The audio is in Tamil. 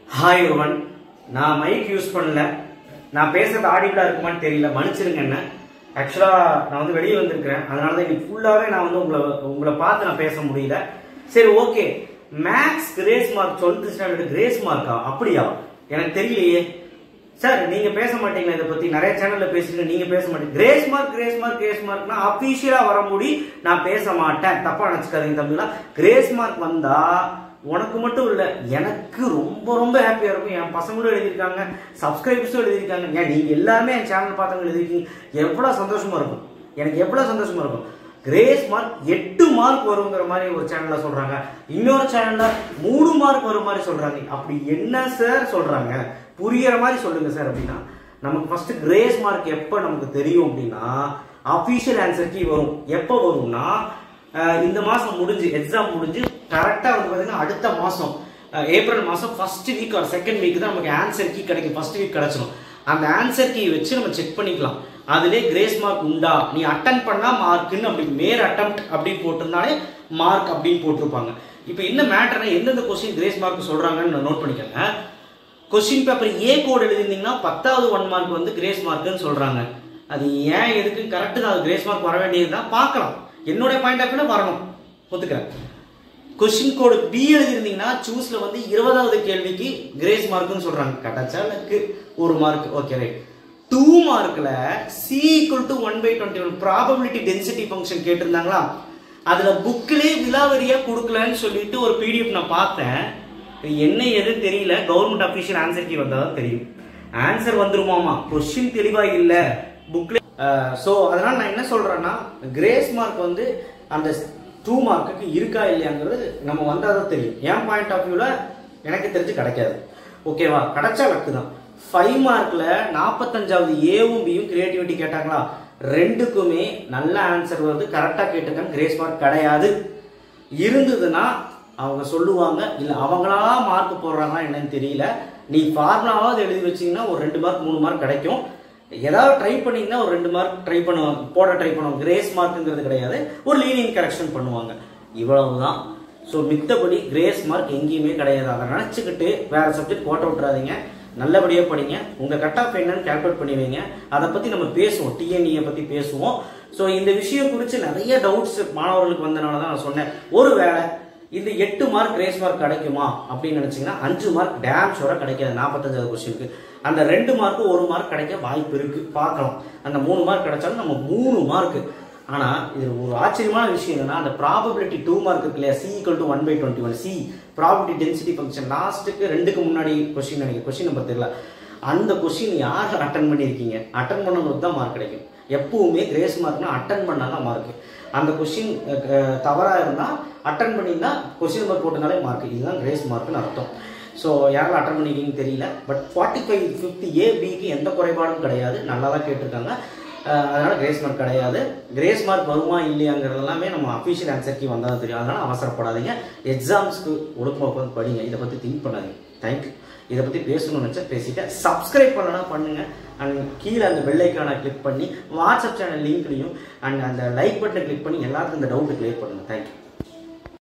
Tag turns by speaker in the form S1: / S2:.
S1: Hi everyone. நான் மைக் யூஸ் பண்ணல. நான் பேசுறது ஆடிபிளா இருக்குமான்னு தெரியல. மன்னிச்சிருங்க என்ன. ஆக்சுவலா நான் வந்து வெளியே வந்திருக்கிறேன். அதனால தான் இன்னைக்கு ஃபுல்லாவே நான் வந்து உங்களை பார்த்து நான் பேச முடியல. சரி okay. Max grace mark 12th standard grace மார்க்கா? அப்படியா? எனக்கு தெரியலையே. சார் நீங்க பேச மாட்டீங்களா இத பத்தி? நிறைய சேனல்ல பேசுறீங்க, நீங்க பேச மாட்டீங்க. கிரேஸ் மார்க்னா அபிஷியலா வர முடி நான் பேச மாட்டேன். தப்பா நினைச்சுக்காதீங்க தம்பிங்களா. கிரேஸ் மார்க் வந்தா உனக்கு மட்டும் இல்ல, எனக்கு ரொம்ப ரொம்ப ஹாப்பியா இருக்கும். என் பசங்களும் எழுதியிருக்காங்க, சப்ஸ்கிரைபர்ஸும் எழுதியிருக்காங்க. ஏன் நீங்க எல்லாருமே என் சேனல் பார்த்தவங்க எழுதிருக்கீங்க. எவ்வளவு சந்தோஷமா இருக்கும், எனக்கு எவ்வளவு சந்தோஷமா இருக்கும். கிரேஸ் மார்க் 8 மார்க் வருங்கிற மாதிரி ஒரு சேனல்ல சொல்றாங்க, இன்னொரு சேனல்ல 3 மார்க் வரும் மாதிரி சொல்றாங்க. அப்படி என்ன சார் சொல்றாங்க? புரியுற மாதிரி சொல்லுங்க சார். அப்படின்னா நமக்கு ஃபர்ஸ்ட் கிரேஸ் மார்க் எப்ப நமக்கு தெரியும் அப்படின்னா அபிஷியல் ஆன்சர் கீ வரும். எப்ப வரும்னா இந்த மாசம் முடிஞ்சு எக்ஸாம் முடிஞ்சு கரெக்டா வந்து பாத்தீங்கன்னா அடுத்த மாசம் ஏப்ரல் மாசம் first week or second week தான் நமக்கு ஆன்சர் கீ கிடைக்கும். ஃபர்ஸ்ட் வீக் கிடைச்சிடும். அந்த ஆன்சர் கீ வச்சு நம்ம செக் பண்ணிக்கலாம். அதுல கிரேஸ் மார்க் உண்டா, நீ அட்டன் பண்ணா மார்க்னு அப்படி மேர் அட்டெம்ப்ட் அப்படின்னு போட்டிருந்தாலே மார்க் அப்படின்னு போட்டிருப்பாங்க. இப்போ என்ன மேட்டர்னா எந்தெந்த கொஸ்டின் கிரேஸ் மார்க் சொல்றாங்கன்னு நோட் பண்ணிக்கோங்க. கொஸ்டின் பேப்பர் ஏ கோட் எழுதிருந்தீங்கன்னா 10வது 1 மார்க் வந்து கிரேஸ் மார்க்னு சொல்றாங்க. அது ஏன் எதுக்கு கரெக்ட் தான், அது கிரேஸ் மார்க் வர வேண்டியதுதான். பார்க்கலாம், என்னுடைய பாயிண்ட் ஆஃப் வியூல வரணும், ஒத்துக்கிறேன். கொஸ்டின் கோடு பி எழுதிருந்தீங்கன்னா சூஸ்ல வந்து 20வது கேள்விக்கு கிரேஸ் மார்க்னு சொல்றாங்க. கிடைச்சாலுக்கு 1 மார்க். Okay right. 2 மார்க்ல c = 1/21 ப்ராபபிலிட்டி டென்சிட்டி ஃபங்க்ஷன் கேட்டிருந்தாங்களா? அதுல புக்லயே விலாவரியா கொடுக்கலன்னு சொல்லிட்டு ஒரு பிடிஎஃப் நான் பார்த்தேன். என்ன எதுன்னு தெரியல. கவர்மெண்ட் அபிஷியல் ஆன்சர் கீ வந்தாதான் தெரியும். ஆன்சர் வந்துருமாமா, கொஸ்டின் தெளிவா இல்ல புக்ல. சோ அதனால நான் என்ன சொல்றேன்னா கிரேஸ் மார்க் வந்து அந்த 2 மார்க்குக்கு இருக்கா இல்லையாங்கிறது நம்ம வந்தாதான் தெரியும். என் பாயிண்ட் ஆஃப் வியூல எனக்கு தெரிஞ்சு கிடைக்காது. ஓகேவா? கிடைச்சா லக்கு தான். 5 மார்க்ல 45வது ஏவும் பியும் கிரியேட்டிவிட்டி கேட்டாங்களா? ரெண்டுக்குமே நல்ல ஆன்சர் வந்து கரெக்டா கேட்டுக்காங்க. கிரேஸ் மார்க் கிடையாது. இருந்ததுன்னா அவங்க சொல்லுவாங்க, இல்ல அவங்களா மார்க் போடுறாங்களா என்னன்னு தெரியல. நீ ஃபார்முலாவாவது எழுதி வச்சீங்கன்னா ஒரு 2 மார்க் 3 மார்க் கிடைக்கும். ஏதாவது ட்ரை பண்ணீங்கன்னா ஒரு 2 மார்க் ட்ரை பண்ணுவாங்க. கிரேஸ் மார்க்ங்கிறது கிடையாது, ஒரு லீனியர் கரெக்ஷன் பண்ணுவாங்க. இவ்வளவுதான். ஸோ மித்தபடி கிரேஸ் மார்க் எங்கேயுமே கிடையாது. அதை நினைச்சுக்கிட்டு வேற சப்ஜெக்ட் போட்ட விட்டுறாதீங்க. நல்லபடியாக படிங்க. உங்க கட் ஆஃப் என்னன்னு கால்குலேட் பண்ணி வைங்க. அதை பத்தி நம்ம பேசுவோம், டிஎன்இ பத்தி பேசுவோம். ஸோ இந்த விஷயம் குறித்து நிறைய டவுட்ஸ் மாணவர்களுக்கு வந்தனால தான் நான் சொன்னேன். ஒருவேளை இந்த 8 மார்க் கிரேஸ் மார்க் கிடைக்குமா அப்படின்னு நினைச்சீங்கன்னா 5 மார்க் டேம் ஷோரா கிடைக்காது. 45வது கொஸ்டினுக்கு அந்த 2 மார்க் 1 மார்க் கிடைக்க வாய்ப்பு இருக்கு. பார்க்கலாம். அந்த 3 மார்க் கிடைச்சாலும் நம்ம 3 மார்க். ஆனா இது ஒரு ஆச்சரியமான விஷயம் என்னன்னா அந்த ப்ராபபிலிட்டி 2 மார்க் இருக்கு இல்லையா, c = 1/21 c probability density function லாஸ்ட்டுக்கு 2க்கு முன்னாடி கொஸ்டின் நினைக்கிறேன், கொஸ்டின் நம்பர் தெரியல. அந்த கொஸ்டின் யார் அட்டன் பண்ணியிருக்கீங்க, அட்டன் பண்ணும்போது தான் மார்க் கிடைக்கும். எப்பவுமே கிரேஸ் மார்க்னா அட்டன் பண்ணாதான் மார்க். அந்த கொஸ்டின் தவறா இருந்தா அட்டன் பண்ணியிருந்தா கொஸ்டின் நம்பர் போட்டனாலே மார்க். இதுதான் கிரேஸ் மார்க்னு அர்த்தம். ஸோ யாரெல்லாம் அட்டன் பண்ணிருக்கீங்கன்னு தெரியல. பட் 45 50 ஏபிக்கு எந்த குறைபாடும் கிடையாது, நல்லா தான் கேட்டிருக்காங்க. அதனால கிரேஸ் மார்க் கிடையாது. கிரேஸ் மார்க் வருமா இல்லையாங்கிறது எல்லாமே நம்ம அஃபிஷியல் ஆன்சர் கீ வந்தாலும் தெரியும். அதனால அவசரப்படாதீங்க. எக்ஸாம்ஸ்க்கு ஒழுக்கமாக உட்காந்து படிங்க. இதை பற்றி திங்க் பண்ணாதீங்க. தேங்க்யூ. இதை பற்றி பேசணும்னு நினச்சா பேசிட்டேன். சப்ஸ்கிரைப் பண்ணலாம் பண்ணுங்க. அண்ட் கீழே அந்த பெல் ஐக்கானை கிளிக் பண்ணி வாட்ஸ்அப் சேனல் லிங்க்லையும் அண்ட் அந்த லைக் பட்டனை கிளிக் பண்ணி எல்லாத்துக்கும் இந்த டவுட்டு கிளியர் பண்ணுங்க. தேங்க்யூ.